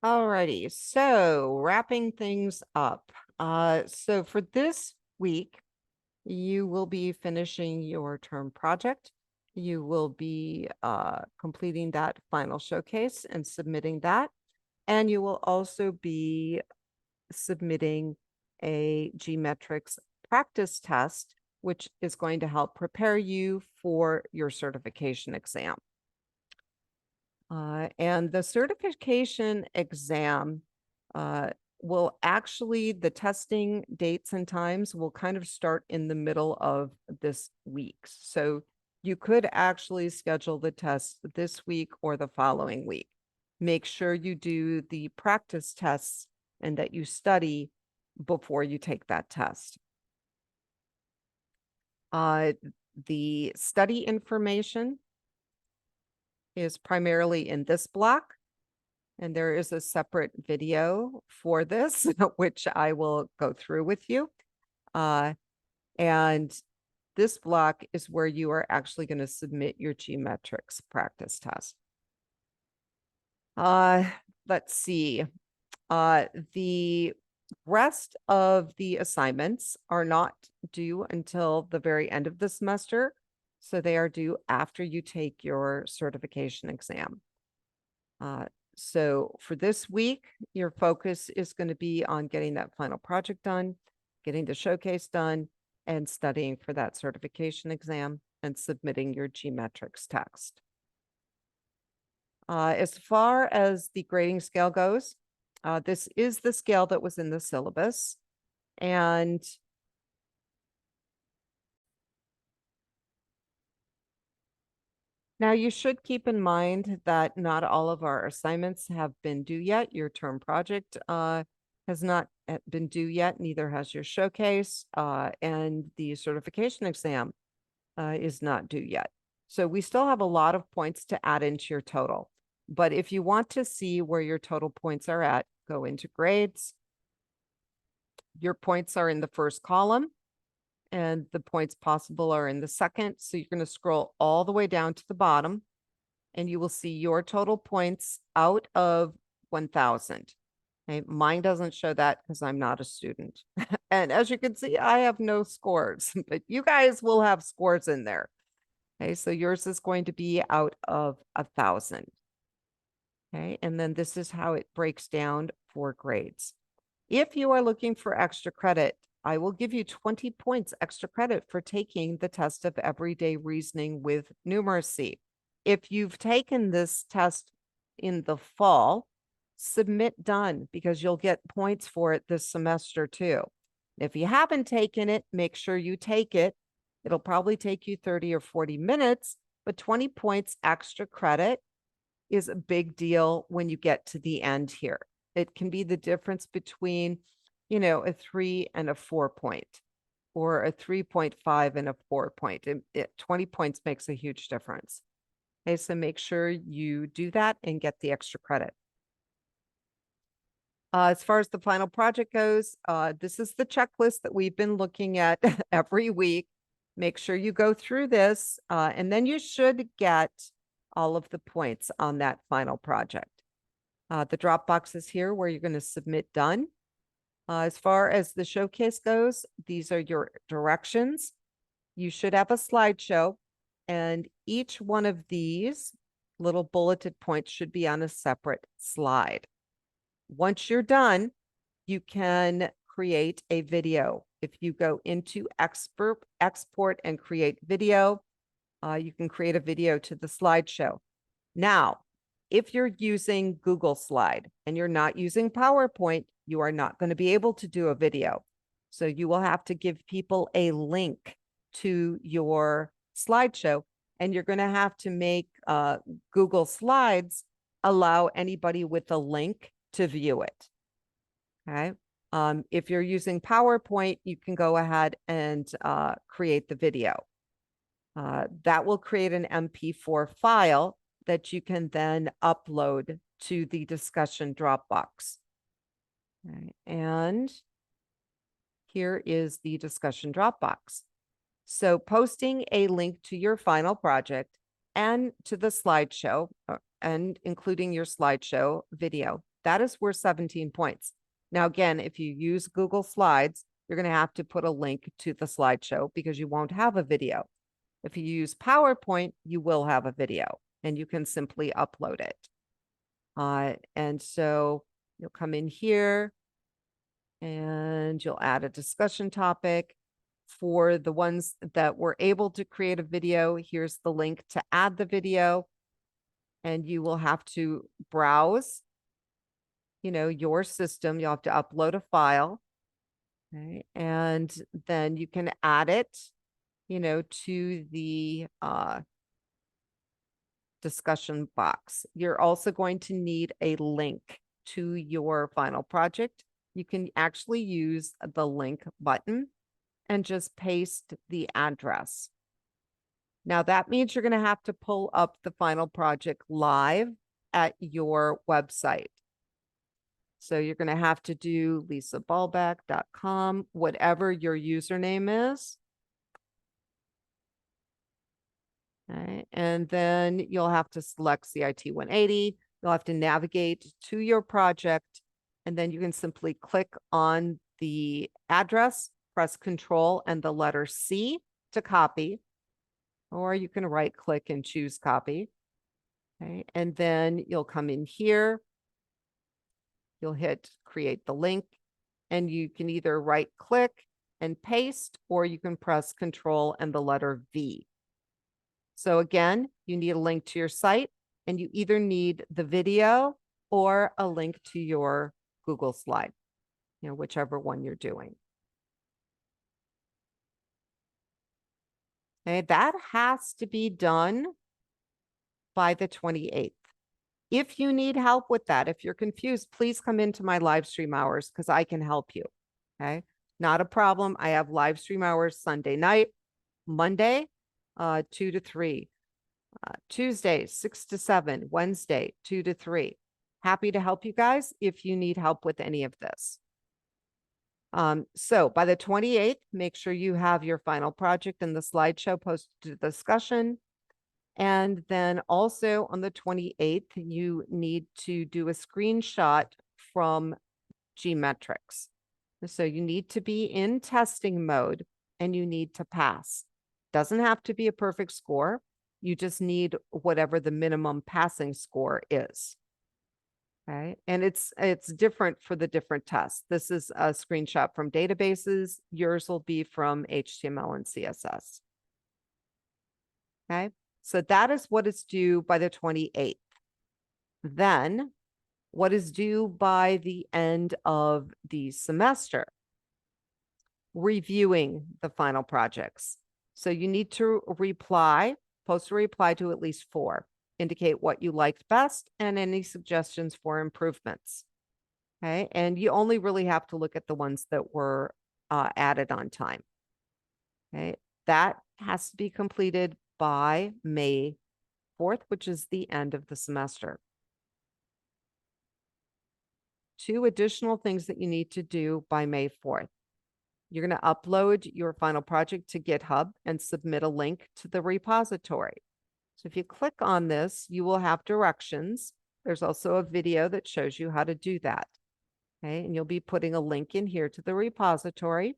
Alrighty, so wrapping things up. So for this week, you will be finishing your term project. You will be completing that final showcase and submitting that. And you will also be submitting a Gmetrics practice test, which is going to help prepare you for your certification exam. And the certification exam will actually, the testing dates and times will kind of start in the middle of this week. So you could actually schedule the test this week or the following week. Make sure you do the practice tests and that you study before you take that test. The study information is primarily in this block. And there is a separate video for this, which I will go through with you. And this block is where you are actually going to submit your Gmetrics practice test. Let's see. The rest of the assignments are not due until the very end of the semester. So they are due after you take your certification exam. So for this week, your focus is going to be on getting that final project done, getting the showcase done, and studying for that certification exam and submitting your Gmetrics text. As far as the grading scale goes, this is the scale that was in the syllabus. And now you should keep in mind that not all of our assignments have been due yet. Your term project has not been due yet, neither has your showcase, and the certification exam is not due yet. So we still have a lot of points to add into your total. But if you want to see where your total points are at, go into grades. Your points are in the first column, and the points possible are in the second. So you're going to scroll all the way down to the bottom, and you will see your total points out of 1,000. Okay, mine doesn't show that because I'm not a student. And as you can see, I have no scores, but you guys will have scores in there. Okay, so yours is going to be out of 1,000. Okay, and then this is how it breaks down for grades. If you are looking for extra credit, I will give you 20 points extra credit for taking the test of everyday reasoning with numeracy. If you've taken this test in the fall, submit done because you'll get points for it this semester too. If you haven't taken it, make sure you take it. It'll probably take you 30 or 40 minutes, but 20 points extra credit is a big deal when you get to the end here. It can be the difference between, a 3 and a 4 point, or a 3.5 and a 4 point. 20 points makes a huge difference. Okay, so make sure you do that and get the extra credit. As far as the final project goes, this is the checklist that we've been looking at every week. Make sure you go through this, and then you should get all of the points on that final project. The Dropbox is here where you're going to submit done. As far as the showcase goes, these are your directions. You should have a slideshow, and each one of these little bulleted points should be on a separate slide. Once you're done, you can create a video. If you go into export and create video, you can create a video to the slideshow. Now, if you're using Google Slide and you're not using PowerPoint, you are not going to be able to do a video. So you will have to give people a link to your slideshow, and you're going to have to make Google Slides allow anybody with a link to view it. Okay. If you're using PowerPoint, you can go ahead and create the video. That will create an MP4 file that you can then upload to the discussion Dropbox. Okay. And here is the discussion Dropbox. So posting a link to your final project and to the slideshow, and including your slideshow video, That is worth 17 points. Now, again, if you use Google Slides, you're going to have to put a link to the slideshow because you won't have a video. If you use PowerPoint, you will have a video and you can simply upload it. And so you'll come in here and you'll add a discussion topic. For the ones that were able to create a video, here's the link to add the video. And you will have to browse, your system. You'll have to upload a file. Okay. And then you can add it, to the discussion box. You're also going to need a link to your final project. You can actually use the link button and just paste the address. Now that means you're going to have to pull up the final project live at your website. So you're going to have to do lisaballback.com, whatever your username is. Okay. And then you'll have to select CIT180. You'll have to navigate to your project, and then you can simply click on the address, press Control and the letter C to copy, or you can right click and choose copy. Okay. And then you'll come in here, you'll hit create the link, and you can either right click and paste, or you can press Control and the letter V. So again, you need a link to your site, and you either need the video or a link to your Google slide, whichever one you're doing. Okay, that has to be done by the 28th. If you need help with that, if you're confused, please come into my live stream hours because I can help you. Okay, not a problem. I have live stream hours Sunday night, Monday, 2 to 3, Tuesday, 6 to 7, Wednesday, 2 to 3. Happy to help you guys if you need help with any of this. So by the 28th, make sure you have your final project and the slideshow posted to the discussion. And then also on the 28th, you need to do a screenshot from Gmetrics. So you need to be in testing mode and you need to pass. Doesn't have to be a perfect score. You just need whatever the minimum passing score is. Okay. And it's different for the different tests. This is a screenshot from databases. Yours will be from HTML and CSS. Okay. So that is what is due by the 28th. Then what is due by the end of the semester? Reviewing the final projects. So you need to post a reply to at least 4. Indicate what you liked best and any suggestions for improvements. Okay. And you only really have to look at the ones that were added on time. Okay. That has to be completed by May 4th, which is the end of the semester. 2 additional things that you need to do by May 4th. You're going to upload your final project to GitHub and submit a link to the repository. So if you click on this, you will have directions. There's also a video that shows you how to do that. Okay, and you'll be putting a link in here to the repository.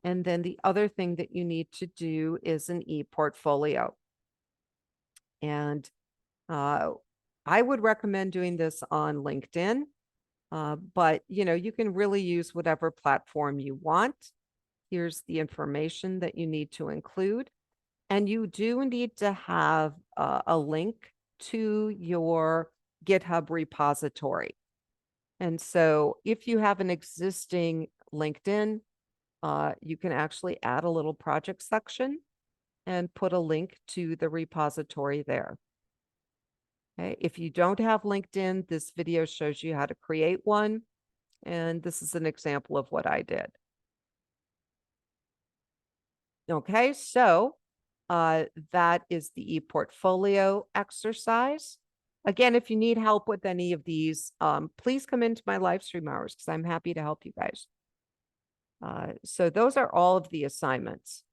And then the other thing that you need to do is an e-portfolio. And I would recommend doing this on LinkedIn, but you can really use whatever platform you want. Here's the information that you need to include. And you do need to have a link to your GitHub repository. And so if you have an existing LinkedIn, you can actually add a little project section and put a link to the repository there. Okay. If you don't have LinkedIn, this video shows you how to create one. And this is an example of what I did. Okay, so that is the e-portfolio exercise. Again, if you need help with any of these, please come into my live stream hours because I'm happy to help you guys. So those are all of the assignments.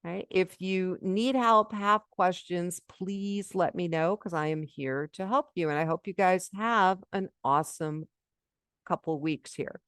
Right? If you need help, have questions, please let me know because I am here to help you. And I hope you guys have an awesome couple weeks here.